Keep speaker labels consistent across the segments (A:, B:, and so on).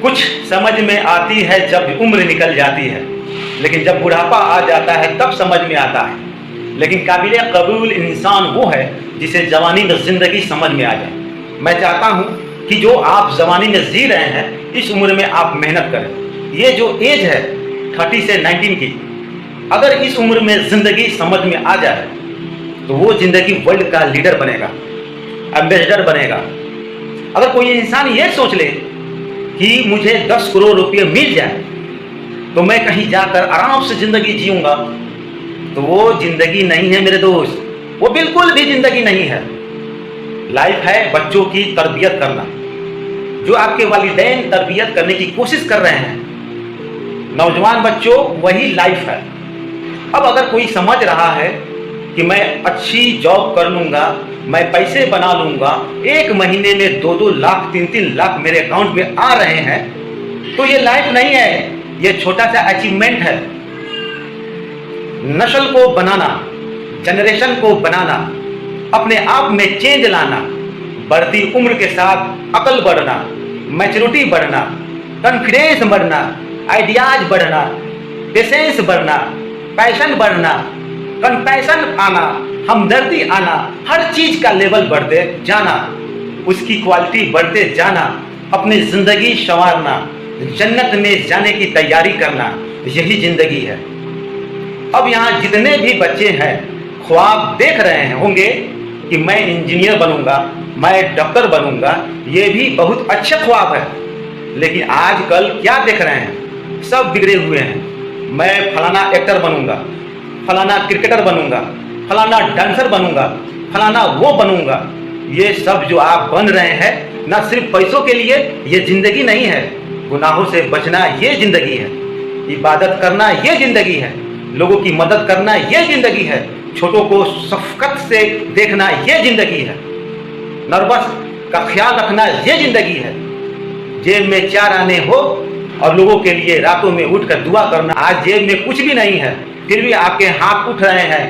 A: कुछ समझ में आती है जब उम्र निकल जाती है, लेकिन जब बुढ़ापा आ जाता है तब समझ में आता है। लेकिन काबिल कबूल इंसान वो है जिसे जवानी में ज़िंदगी समझ में आ जाए। मैं चाहता हूँ कि जो आप जवानी में जी रहे हैं, इस उम्र में आप मेहनत करें। ये जो एज है 30 से 19 की, अगर इस उम्र में ज़िंदगी समझ में आ जाए तो वो ज़िंदगी वर्ल्ड का लीडर बनेगा, एम्बेसडर बनेगा। अगर कोई इंसान ये सोच ले कि मुझे 10 करोड़ रुपये मिल जाए तो मैं कहीं जाकर आराम से ज़िंदगी जीऊँगा, तो वो ज़िंदगी नहीं है मेरे दोस्त, वो बिल्कुल भी ज़िंदगी नहीं है। लाइफ है बच्चों की तरबियत करना, जो आपके वालिदैन तरबियत करने की कोशिश कर रहे हैं, नौजवान बच्चों, वही लाइफ है। अब अगर कोई समझ रहा है कि मैं अच्छी जॉब कर लूँगा, मैं पैसे बना लूँगा, एक महीने में 2-2 लाख 3-3 लाख मेरे अकाउंट में आ रहे हैं, तो ये लाइफ नहीं है, ये छोटा सा अचीवमेंट है। नस्ल को बनाना, जनरेशन को बनाना, अपने आप में चेंज लाना, बढ़ती उम्र के साथ अकल बढ़ना, मैच्योरिटी बढ़ना, कॉन्फिडेंस बढ़ना, आइडियाज बढ़ना, पेशेंस बढ़ना, पैशन बढ़ना, कंपैशन आना, हमदर्दी आना, हर चीज का लेवल बढ़ते जाना, उसकी क्वालिटी बढ़ते जाना, अपनी जिंदगी संवारना, जन्नत में जाने की तैयारी करना, यही जिंदगी है। अब यहाँ जितने भी बच्चे हैं ख्वाब देख रहे होंगे कि मैं इंजीनियर बनूंगा, मैं डॉक्टर बनूंगा, ये भी बहुत अच्छा ख्वाब है। लेकिन आजकल क्या देख रहे हैं, सब बिगड़े हुए हैं। मैं फलाना एक्टर बनूंगा, फलाना क्रिकेटर बनूंगा, फलाना डांसर बनूंगा, फलाना वो बनूंगा। ये सब जो आप बन रहे हैं ना, सिर्फ पैसों के लिए, ये जिंदगी नहीं है। गुनाहों से बचना ये जिंदगी है, इबादत करना ये जिंदगी है, लोगों की मदद करना ये जिंदगी है, छोटों को शफकत से देखना ये जिंदगी है, नर्वस का ख्याल रखना ये जिंदगी है, जेब में 4 आने हो और लोगों के लिए रातों में उठकर दुआ करना। आज जेब में कुछ भी नहीं है, फिर भी आपके हाथ उठ रहे हैं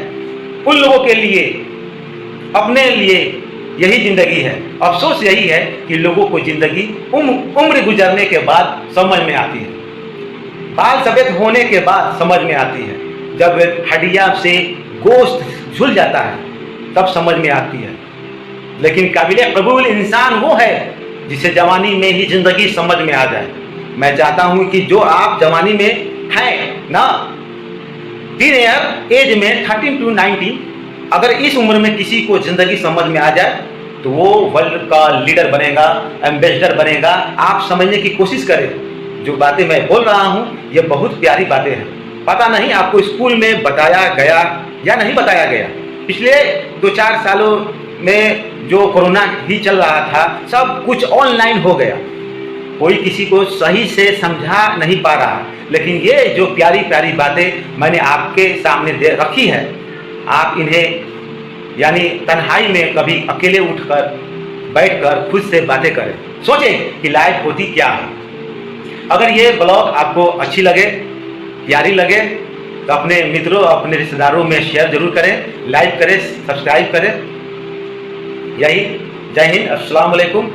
A: उन लोगों के लिए, अपने लिए, यही जिंदगी है। अफसोस यही है कि लोगों को जिंदगी उम्र गुजरने के बाद समझ में आती है, बाल सफेद होने के बाद समझ में आती है, जब हड्डियां से गोश्त झुल जाता है तब समझ में आती है। लेकिन काबिल कबूल इंसान वो है जिसे जवानी में ही जिंदगी समझ में आ जाए। मैं चाहता हूं कि जो आप जवानी में हैं ना, टीनेजर एज में 13 to 19, अगर इस उम्र में किसी को जिंदगी समझ में आ जाए तो वो वर्ल्ड का लीडर बनेगा, एम्बेसडर बनेगा। आप समझने की कोशिश करें, जो बातें मैं बोल रहा हूं ये बहुत प्यारी बातें हैं। पता नहीं आपको स्कूल में बताया गया या नहीं बताया गया। पिछले 2-4 सालों में जो कोरोना ही चल रहा था, सब कुछ ऑनलाइन हो गया, कोई किसी को सही से समझा नहीं पा रहा। लेकिन ये जो प्यारी प्यारी बातें मैंने आपके सामने दे रखी है, आप इन्हें यानी तन्हाई में कभी अकेले उठकर बैठकर खुद से बातें करें, सोचें कि लाइफ होती क्या है। अगर ये ब्लॉग आपको अच्छी लगे, प्यारी लगे, तो अपने मित्रों, अपने रिश्तेदारों में शेयर जरूर करें, लाइक करें, सब्सक्राइब करें। यही, जय हिंद, अस्सलाम वालेकुम।